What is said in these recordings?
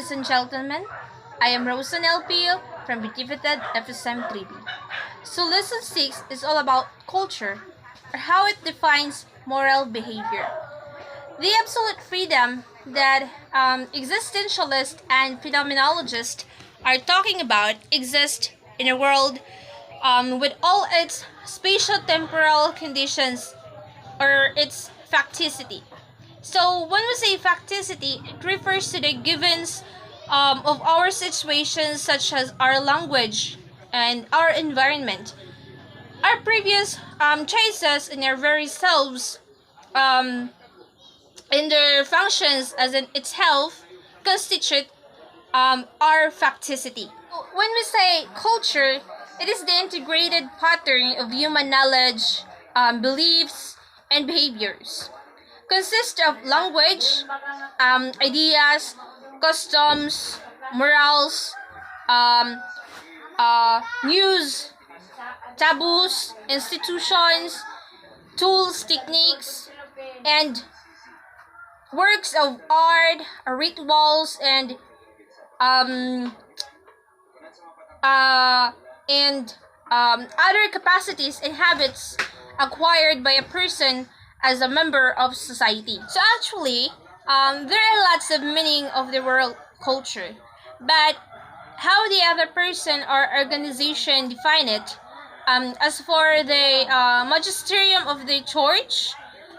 ladies and gentlemen. I am Rosan LPO from Bitivited FSM 3B. So, Lesson 6 is all about culture, or how it defines moral behavior. The absolute freedom that existentialists and phenomenologists are talking about exists in a world with all its spatio-temporal conditions or its facticity. So when we say facticity, it refers to the givens of our situations such as our language and our environment. Our previous choices in our very selves um, in their functions as in itself constitute our facticity. When we say culture, it is the integrated pattern of human knowledge, beliefs, and behaviors. Consists of language, ideas, customs, morals, um, news, taboos, institutions, tools, techniques, and works of art, rituals, um, uh, and other capacities and habits acquired by a person as a member of society. So actually, there are lots of meaning of the word culture, but how the other person or organization define it, as for the magisterium of the church,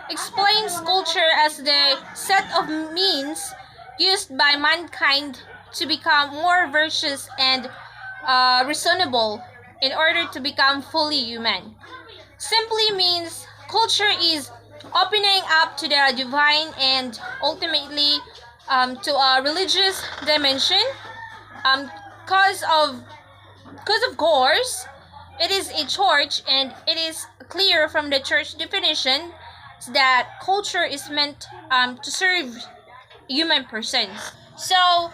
explains culture as the set of means used by mankind to become more virtuous and reasonable in order to become fully human. Simply means culture is opening up to the divine and ultimately to a religious dimension. Um, cause of cause of course, it is a church, and it is clear from the church definition that culture is meant to serve human persons. So,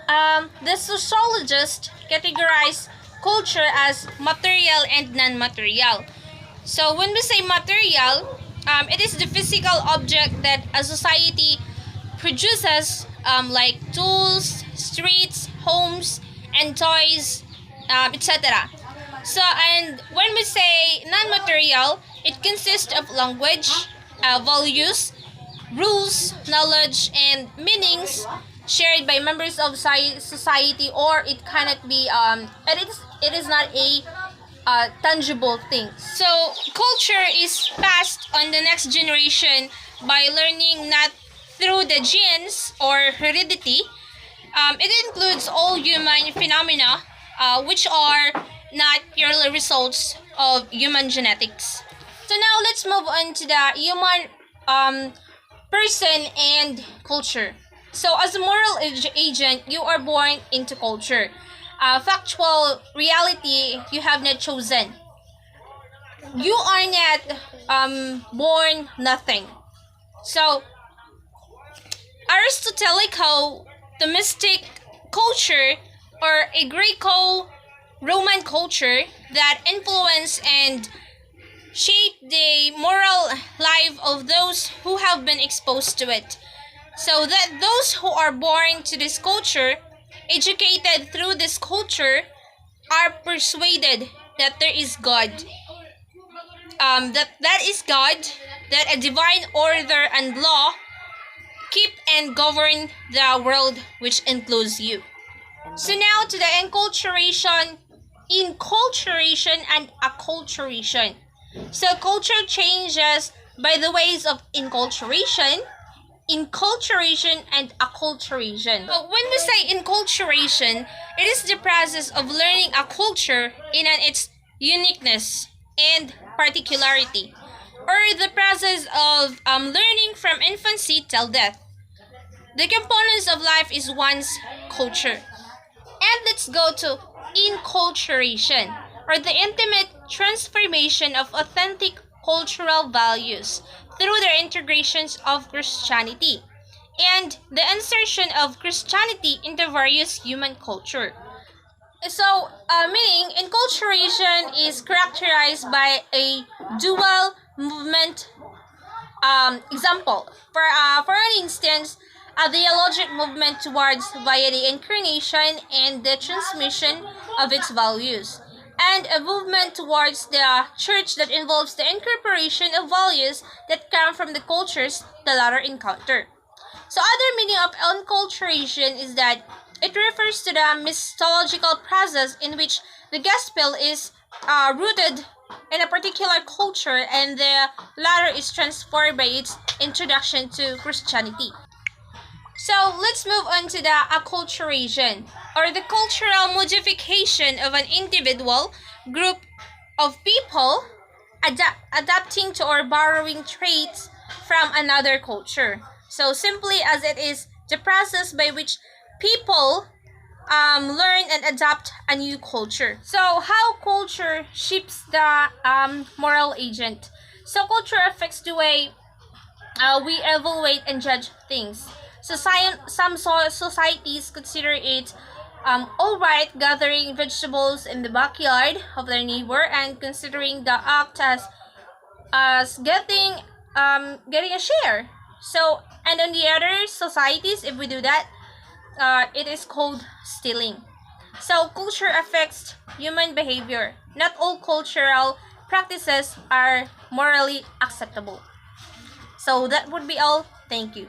the sociologists categorize culture as material and non-material. So when we say material, it is the physical object that a society produces, like tools, streets, homes, and toys, etc. So, and when we say non-material, it consists of language, values, rules, knowledge, and meanings shared by members of society, or it cannot be it is not a tangible thing. So culture is passed on the next generation by learning, not through the genes or heredity. It includes all human phenomena, which are not purely results of human genetics. So now let's move on to the human person and culture. So as a moral agent, you are born into culture. Factual reality you have not chosen. You are not born nothing. So Aristotelico, the mystic culture, or a Greco-Roman culture that influence and shape the moral life of those who have been exposed to it. So that those who are born to this culture, educated through this culture, are persuaded that there is God. That is God, that a divine order and law keep and govern the world, which includes you. So now to the inculturation and acculturation. So culture changes by the ways of inculturation, and acculturation. But when we say inculturation, it is the process of learning a culture in its uniqueness and particularity, or the process of learning from infancy till death. The components of life is one's culture. And let's go to inculturation, or the intimate transformation of authentic cultural values through their integrations of Christianity and the insertion of Christianity into various human culture. So, meaning enculturation is characterized by a dual movement. Example, for an instance, a theologic movement towards via the incarnation and the transmission of its values, and a movement towards the church that involves the incorporation of values that come from the cultures the latter encounter. So other meaning of enculturation is that it refers to the mythological process in which the gospel is rooted in a particular culture and the latter is transformed by its introduction to Christianity. So let's move on to the acculturation, or the cultural modification of an individual, group of people adapting to or borrowing traits from another culture. So simply as it is the process by which people learn and adapt a new culture. So how culture shapes the moral agent. So culture affects the way we evaluate and judge things. Some societies consider it alright gathering vegetables in the backyard of their neighbor and considering the act as getting a share. So and on the other societies, if we do that, it is called stealing. So culture affects human behavior. Not all cultural practices are morally acceptable. So that would be all. Thank you.